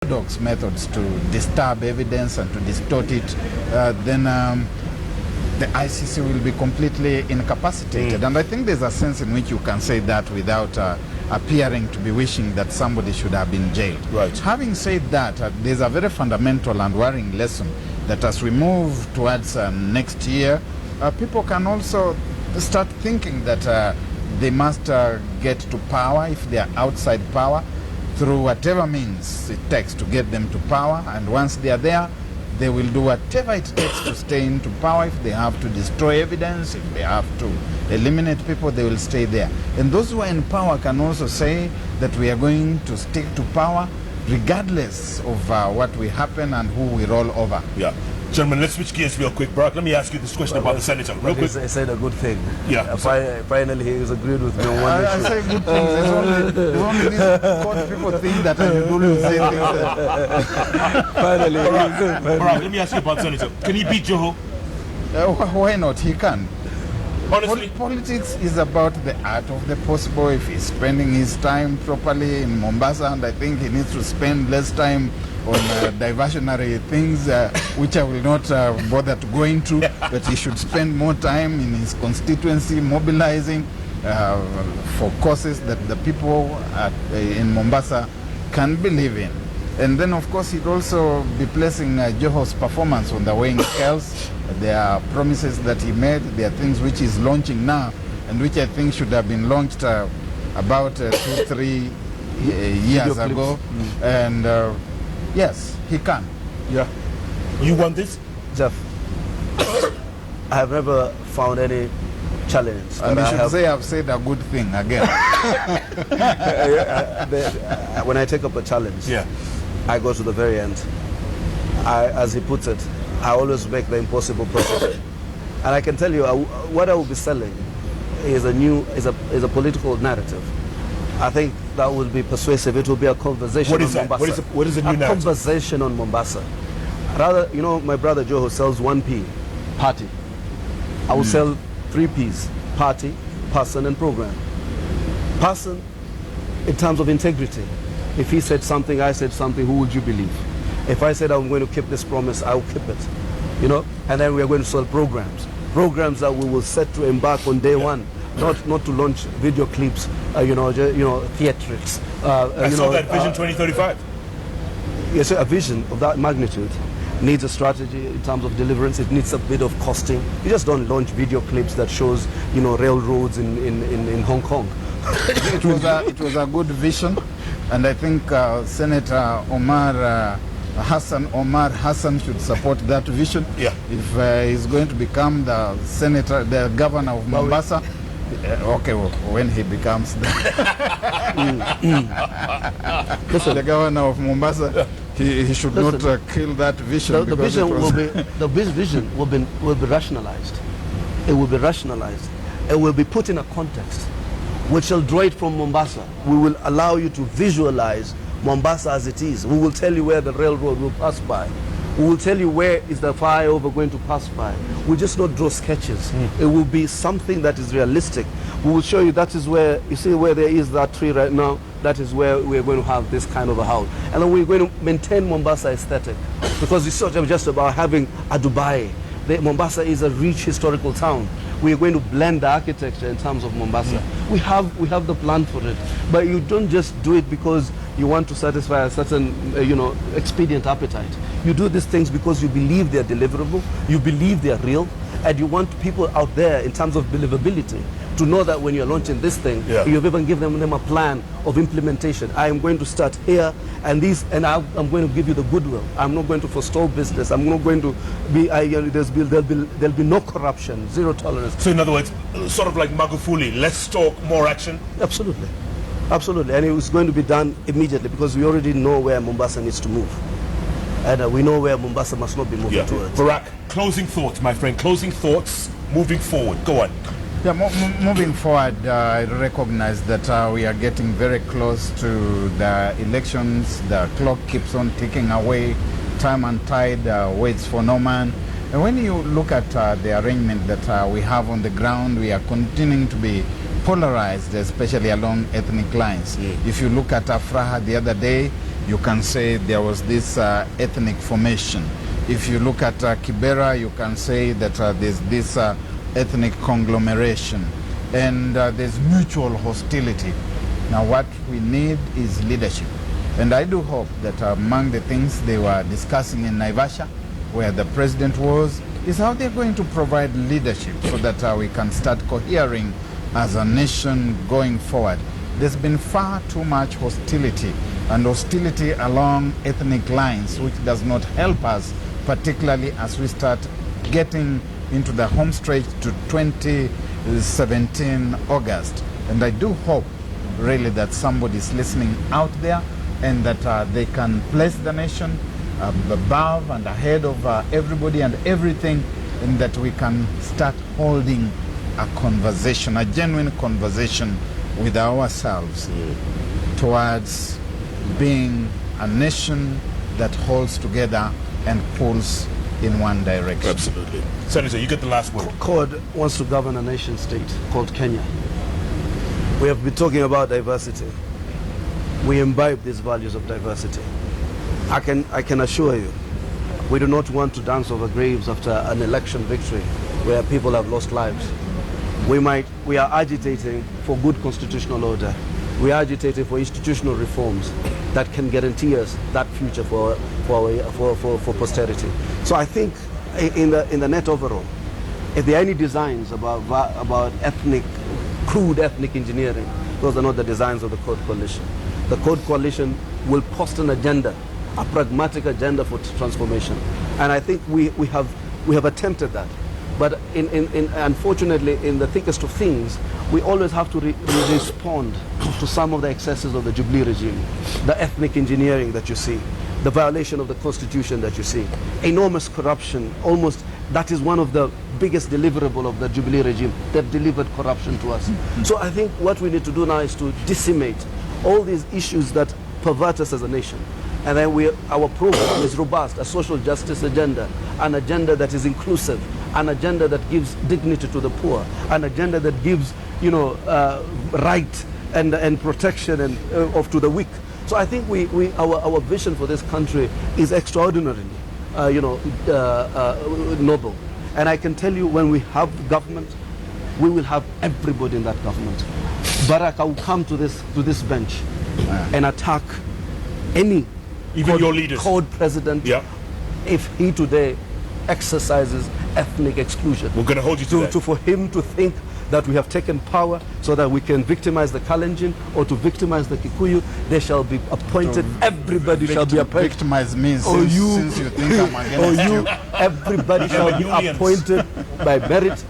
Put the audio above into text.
unorthodox methods to disturb evidence and to distort it, then the ICC will be completely incapacitated. And I think there's a sense in which you can say that without appearing to be wishing that somebody should have been jailed. Right. Having said that, there's a very fundamental and worrying lesson that as we move towards next year, people can also start thinking that they must get to power if they are outside power through whatever means it takes to get them to power, and once they are there, they will do whatever it takes to stay into power. If they have to destroy evidence, if they have to eliminate people, they will stay there. And those who are in power can also say that we are going to stick to power regardless of what will happen and who we roll over. Yeah. Gentlemen, let's switch gears real quick. Barack, let me ask you this question about the senator. Real quick. He said a good thing. Yeah. Finally, he has agreed with me on one issue. I say good things. It's only these court people think that I should only say things. Finally, Barack, let me ask you about senator. Can he beat Joho? Why not? He can. Honestly? Politics is about the art of the possible. If he's spending his time properly in Mombasa, and I think he needs to spend less time on diversionary things, which I will not bother to go into, but he should spend more time in his constituency mobilizing for causes that the people in Mombasa can believe in. And then, of course, he'd also be placing Joho's performance on the weighing scales. There are promises that he made. There are things which he's launching now, and which I think should have been launched about 2-3 years ago. And yes, he can. Yeah. You want this? Jeff, I have never found any challenge. And you should say I've said a good thing again. When I take up a challenge, Yeah. I go to the very end. As he puts it, I always make the impossible possible. And I can tell you, what I will be selling is a political narrative. I think that will be persuasive. It will be a conversation What is on that? Mombasa. What is the new narrative? Conversation on Mombasa. Rather, you know, my brother Joho sells 1P, party. I will sell 3 Ps, party, person, and program. Person, in terms of integrity. If he said something, I said something, who would you believe? If I said I'm going to keep this promise, I will keep it. You know, and then we are going to sell programs. Programs that we will set to embark on day one. Not to launch video clips, theatrics. I saw that Vision 2035. Yes, a vision of that magnitude needs a strategy in terms of deliverance. It needs a bit of costing. You just don't launch video clips that shows, railroads in Hong Kong. It was a good vision, and I think Senator Hassan should support that vision. Yeah. If he's going to become the governor of Mombasa. Okay, well, when he becomes the governor of Mombasa, he should not kill that vision. The vision will be rationalized. It will be rationalized. It will be put in a context. We shall draw it from Mombasa. We will allow you to visualize Mombasa as it is. We will tell you where the railroad will pass by. We will tell you where is the flyover going to pass by. We'll just not draw sketches. It will be something that is realistic. We will show you that is where, you see where there is that tree right now, that is where we're going to have this kind of a house. And then we're going to maintain Mombasa aesthetic. Because it's not just about having a Dubai. Mombasa is a rich historical town. We are going to blend the architecture in terms of Mombasa. We have the plan for it. But you don't just do it because you want to satisfy a certain, expedient appetite. You do these things because you believe they're deliverable, you believe they're real, and you want people out there in terms of believability to know that when you're launching this thing, you've even given them a plan of implementation. I am going to start here, and I'm going to give you the goodwill. I'm not going to forestall business. I'm not going to be, there'll be no corruption, zero tolerance. So in other words, sort of like Magufuli, less talk, more action? Absolutely. Absolutely. And it's going to be done immediately because we already know where Mombasa needs to move. And we know where Mombasa must not be moving towards. Barack, closing thoughts, my friend. Closing thoughts, moving forward. Go on. Yeah, moving forward, I recognize that we are getting very close to the elections. The clock keeps on ticking away. Time and tide waits for no man. And when you look at the arrangement that we have on the ground, we are continuing to be polarized, especially along ethnic lines. If you look at Afraha the other day, you can say there was this ethnic formation. If you look at Kibera, you can say that there's this ethnic conglomeration, and there's mutual hostility. Now what we need is leadership. And I do hope that among the things they were discussing in Naivasha, where the president was, is how they're going to provide leadership so that we can start cohering as a nation going forward. There's been far too much hostility, and hostility along ethnic lines, which does not help us, particularly as we start getting into the home stretch to 2017 August. And I do hope really that somebody's listening out there, and that they can place the nation above and ahead of everybody and everything, and that we can start holding a conversation, a genuine conversation with ourselves towards being a nation that holds together and pulls in one direction. Absolutely. Senator, you get the last word. CORD wants to govern a nation state called Kenya. We have been talking about diversity. We imbibe these values of diversity. I can assure you, we do not want to dance over graves after an election victory where people have lost lives. We are agitating for good constitutional order. We are agitating for institutional reforms that can guarantee us that future for posterity. So I think in the net overall, if there are any designs about crude ethnic engineering, those are not the designs of the CORD Coalition. The CORD Coalition will post an agenda, a pragmatic agenda for transformation. And I think we have attempted that. But unfortunately, in the thickest of things, we always have to respond to some of the excesses of the Jubilee regime, the ethnic engineering that you see, the violation of the constitution that you see, enormous corruption. Almost that is one of the biggest deliverable of the Jubilee regime. They've delivered corruption to us. So I think what we need to do now is to decimate all these issues that pervert us as a nation. And then our program is robust, a social justice agenda, an agenda that is inclusive, an agenda that gives dignity to the poor, an agenda that gives, right and protection to the weak. So I think our vision for this country is extraordinarily, noble. And I can tell you, when we have government, we will have everybody in that government. Baraka will come to this bench and attack any even your leaders, CORD president, if he today exercises ethnic exclusion. We're going to hold you to that. For him to think that we have taken power so that we can victimize the Kalenjin or to victimize the Kikuyu, they shall be appointed. Everybody shall be appointed. Victimize means since you think I'm against you. Everybody shall be appointed by merit.